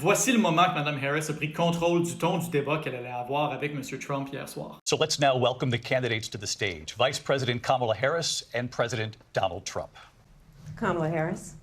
Voici le moment que Mme Harris a pris contrôle du ton du débat qu'elle allait avoir avec M. Trump hier soir. So let's now welcome the candidates to the stage. Vice President Kamala Harris and President Donald Trump. Kamala Harris.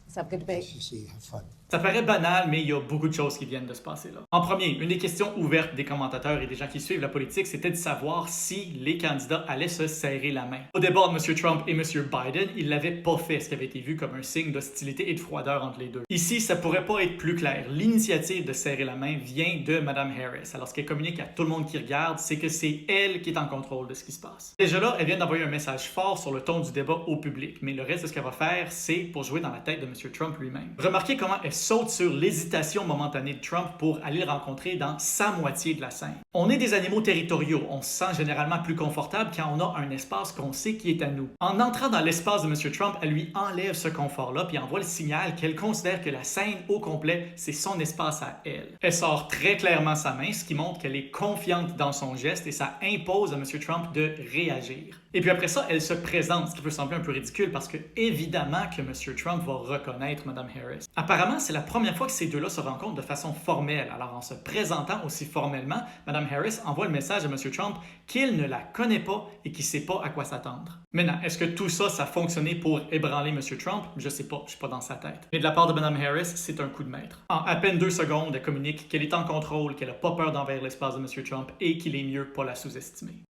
Let's have a good debate. Have fun. Ça paraît banal, mais il y a beaucoup de choses qui viennent de se passer là. En premier, une des questions ouvertes des commentateurs et des gens qui suivent la politique, c'était de savoir si les candidats allaient se serrer la main. Au débat de M. Trump et M. Biden, ils l'avaient pas fait, ce qui avait été vu comme un signe d'hostilité et de froideur entre les deux. Ici, ça pourrait pas être plus clair. L'initiative de serrer la main vient de Mme Harris. Alors, ce qu'elle communique à tout le monde qui regarde, c'est que c'est elle qui est en contrôle de ce qui se passe. Déjà là, elle vient d'envoyer un message fort sur le ton du débat au public, mais le reste de ce qu'elle va faire, c'est pour jouer dans la tête de M. Trump lui-même. Remarquez comment elle saute sur l'hésitation momentanée de Trump pour aller le rencontrer dans sa moitié de la scène. On est des animaux territoriaux, on se sent généralement plus confortable quand on a un espace qu'on sait qui est à nous. En entrant dans l'espace de M. Trump, elle lui enlève ce confort-là puis envoie le signal qu'elle considère que la scène au complet, c'est son espace à elle. Elle sort très clairement sa main, ce qui montre qu'elle est confiante dans son geste et ça impose à M. Trump de réagir. Et puis après ça, elle se présente, ce qui peut sembler un peu ridicule parce que évidemment que M. Trump va reconnaître Mme Harris. Apparemment, c'est la première fois que ces deux-là se rencontrent de façon formelle. Alors en se présentant aussi formellement, Mme Harris envoie le message à M. Trump qu'il ne la connaît pas et qu'il ne sait pas à quoi s'attendre. Maintenant, est-ce que tout ça, ça a fonctionné pour ébranler M. Trump? Je sais pas, je suis pas dans sa tête. Mais de la part de Mme Harris, c'est un coup de maître. En à peine 2 secondes, elle communique qu'elle est en contrôle, qu'elle n'a pas peur d'envahir l'espace de M. Trump et qu'il est mieux pas la sous-estimer.